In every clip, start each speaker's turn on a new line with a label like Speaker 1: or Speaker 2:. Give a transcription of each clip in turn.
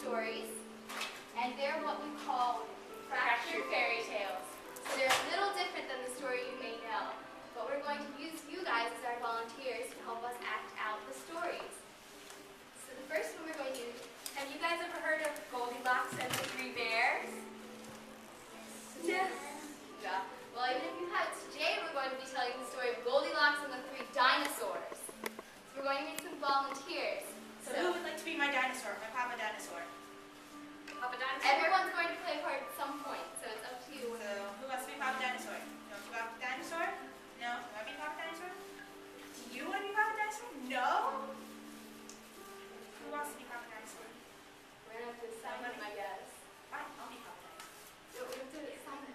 Speaker 1: stories, and they're what we call fractured fairy tales. So they're a little different than the story you may know, but we're going to use you guys as our volunteers to help us act out the stories. So the first one we're going to do, have you guys ever heard of Goldilocks and the Three Bears? Yes. Yeah. Well, even if you haven't, today we're going to be telling the story of Goldilocks and the Three Dinosaurs. So we're going to need some volunteers.
Speaker 2: So who would like to be my dinosaur, my Papa Dinosaur?
Speaker 1: Papa Dinosaur? Everyone's going to play a part at some point, so it's up to you.
Speaker 2: So who wants to be Papa Dinosaur? You want to be Papa Dinosaur? No? You want to be Papa Dinosaur? Do you want to be Papa Dinosaur? No? Who wants to be Papa Dinosaur?
Speaker 1: We're going to have to assign him, I guess.
Speaker 2: Fine, I'll be Papa Dinosaur.
Speaker 1: So we're going to assign him.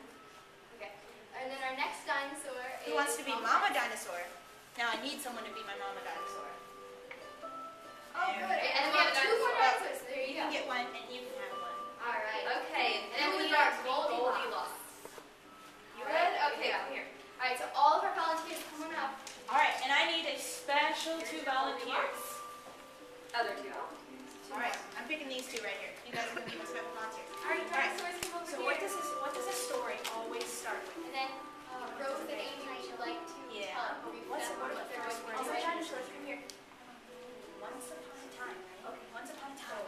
Speaker 1: Okay. And then our next dinosaur is...
Speaker 2: Who wants to be Mama Dinosaur? Now I need someone to be my Mama Dinosaur.
Speaker 1: Oh, good. And then we have two more dinosaurs, so there you go.
Speaker 2: You can get one and you can have one.
Speaker 1: All right.
Speaker 3: Okay.
Speaker 1: And then we need our Goldilocks. You good? Okay, I'm here. All right, so all of our volunteers, come on up.
Speaker 2: All right, and I need a special two volunteers.
Speaker 3: Other two.
Speaker 2: All right, I'm picking these two right here. You guys are going to be my special volunteers.
Speaker 1: All right, dinosaurs, come over
Speaker 2: So
Speaker 1: here.
Speaker 2: what does a story always start with?
Speaker 1: And then Rose and Amy, would you like to tell a brief
Speaker 2: What's
Speaker 1: what they're going to
Speaker 2: Also,
Speaker 1: do?
Speaker 2: dinosaurs, come here. Once upon a time, right? Okay, once upon a time.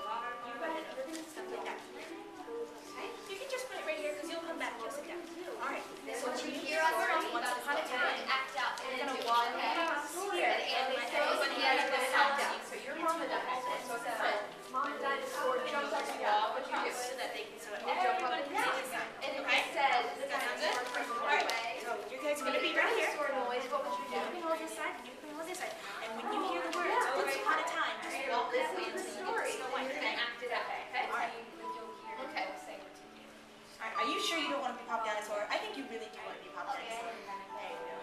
Speaker 2: You got it. We're going to stuff like that. Okay? You can just put it right here because you'll come back. Just sit down. All right.
Speaker 1: So what you hear us talking
Speaker 2: Once
Speaker 1: about
Speaker 2: upon a
Speaker 1: is
Speaker 2: time.
Speaker 1: act out
Speaker 2: We're
Speaker 1: and
Speaker 2: going
Speaker 1: do
Speaker 2: to walk
Speaker 1: okay?
Speaker 2: across here.
Speaker 1: And they say
Speaker 2: Everybody
Speaker 1: when he
Speaker 2: has
Speaker 1: has
Speaker 2: to
Speaker 1: been
Speaker 2: act
Speaker 1: act
Speaker 2: out.
Speaker 1: out.
Speaker 2: So you're Mama Dinosaur. So it says, Mama Dinosaur jumps up the wall. What you do? So that they can see everybody can see the sign.
Speaker 1: And if
Speaker 2: Okay?
Speaker 1: it says the dinosaur from
Speaker 2: All right.
Speaker 1: away,
Speaker 2: So you guys are going to be right here.
Speaker 1: noise, what would you do?
Speaker 2: You can hold this side, and you can hold this side. And when you hear the words, once upon a time, just walk that way until you get to Snow White.
Speaker 1: And act it out. Okay?
Speaker 2: All right.
Speaker 1: Okay.
Speaker 2: All right. Are you sure you don't want to be Papa Dinosaur? I think you really do want to be Papa Dinosaur. There you go.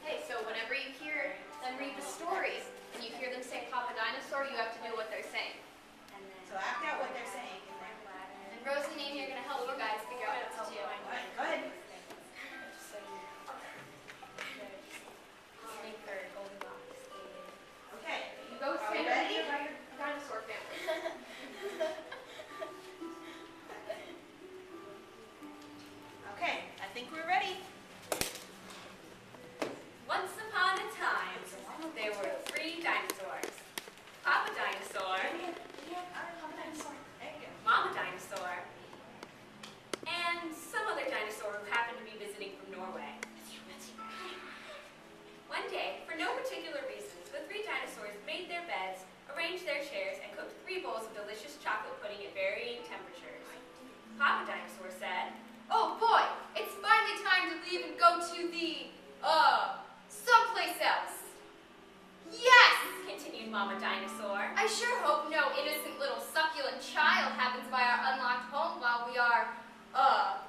Speaker 3: Okay, so whenever you hear them read the stories and you hear them say Papa Dinosaur, you have to do what they're saying.
Speaker 2: So act out what they're saying.
Speaker 1: And Rose and Amy are going to help you guys figure out what to do.
Speaker 2: All right. Go ahead. Okay.
Speaker 3: You go
Speaker 2: Are we
Speaker 3: stand
Speaker 2: ready?
Speaker 3: over by your dinosaur family.
Speaker 2: Okay. I think we're ready.
Speaker 4: Once upon a time, there were three dinosaurs. Papa Dinosaur, Mama Dinosaur, and some other dinosaur who happened to be visiting from Norway. One day, for no particular reason, the three dinosaurs made their beds, arranged their chairs, and cooked 3 bowls of delicious chocolate pudding at varying temperatures. Papa Dinosaur said,
Speaker 1: Oh boy, it's finally time to leave and go to the, someplace else. Yes!
Speaker 4: continued Mama Dinosaur.
Speaker 1: I sure hope no innocent little succulent child happens by our unlocked home while we are,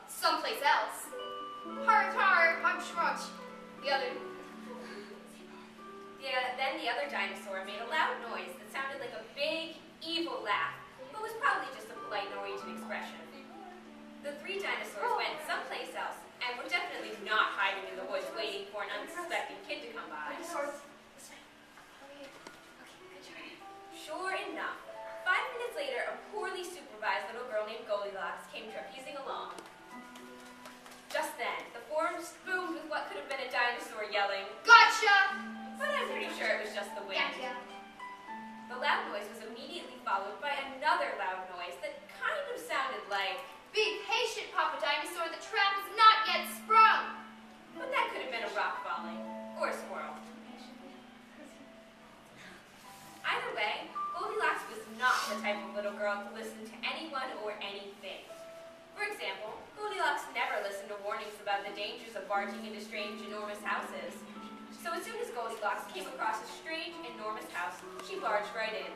Speaker 1: someplace else. Har har, hunch munch.
Speaker 4: Then the other dinosaur made a loud noise that sounded like a big, evil laugh, but was probably just a polite Norwegian expression. The three dinosaurs went someplace else, and were definitely not hiding in the woods waiting for an unsuspecting kid to come by. Sure enough, 5 minutes later, a poorly supervised little girl named Goldilocks came trapezing along. Just then, the forest boomed with what could have been a dinosaur yelling,
Speaker 1: Gotcha!
Speaker 4: but I'm pretty sure it was just the wind.
Speaker 1: Gotcha.
Speaker 4: The loud noise was immediately followed by another loud noise that kind of sounded like,
Speaker 1: Be patient, Papa Dinosaur, the trap is not yet sprung.
Speaker 4: but that could have been a rock falling, or a squirrel. Either way, Goldilocks was not the type of little girl to listen to anyone or anything. For example, Goldilocks never listened to warnings about the dangers of barging into strange, enormous houses. So as soon as Goldilocks came across a strange, enormous house, she barged right in.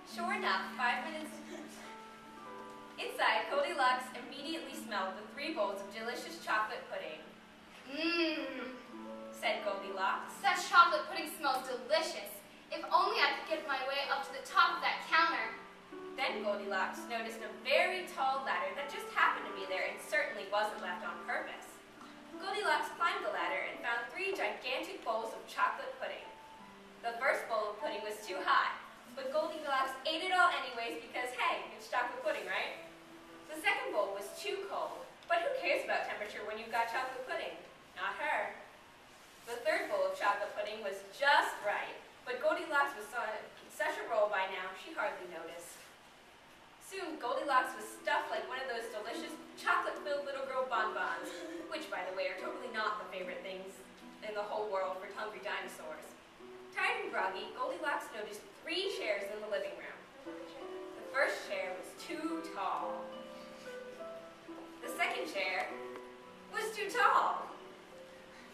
Speaker 4: Sure enough, 5 minutes inside, Goldilocks immediately smelled the 3 bowls of delicious chocolate pudding.
Speaker 1: Mmm,
Speaker 4: Said Goldilocks.
Speaker 1: that chocolate pudding smells delicious. If only I could get my way up to the top of that counter.
Speaker 4: Then Goldilocks noticed a very tall ladder that just happened to be there and certainly wasn't left on purpose. Goldilocks climbed the ladder and found 3 gigantic bowls of chocolate pudding. when you've got chocolate pudding. Not her. The third bowl of chocolate pudding was just right, but Goldilocks was in such a roll by now, she hardly noticed. Soon, Goldilocks was stuffed like one of those delicious chocolate-filled little girl bonbons, which, by the way, are totally not the favorite things in the whole world for hungry dinosaurs. Tired and groggy, Goldilocks noticed 3 chairs in the living room. The first chair was too tall. The second chair was too tall.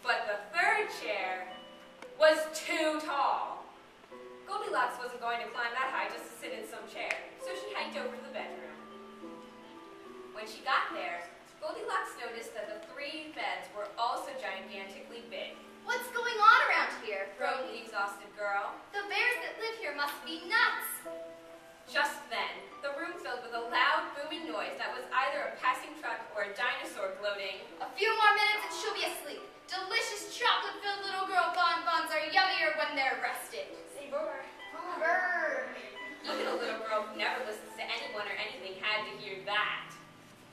Speaker 4: But the third chair was too tall. Goldilocks wasn't going to climb that high just to sit in some chair, so she hiked over to the bedroom. When she got there, Goldilocks noticed that the 3 beds were also gigantically big.
Speaker 1: What's going on around here?
Speaker 4: Groaned the exhausted girl.
Speaker 1: The bears that live here must be nuts.
Speaker 4: Just then, the room filled with a loud, booming noise that was either a passing truck or a dinosaur gloating.
Speaker 1: A few more minutes and she'll be asleep. Delicious chocolate-filled little girl bonbons are yummier when they're rested.
Speaker 2: Say burr.
Speaker 1: Brr.
Speaker 4: Even a little girl who never listens to anyone or anything had to hear that.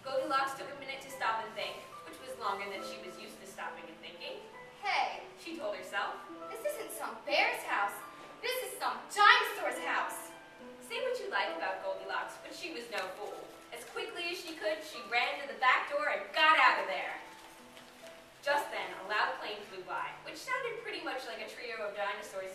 Speaker 4: Goldilocks took a minute to stop and think, which was longer than she was used to stopping and thinking.
Speaker 1: Hey,
Speaker 4: She told herself,
Speaker 1: this isn't some bear's house. This is some dinosaur's house.
Speaker 4: say what you like about Goldilocks, but she was no fool. As quickly as she could, she ran to the back door and got out of there. Just then, a loud plane flew by, which sounded pretty much like a trio of dinosaurs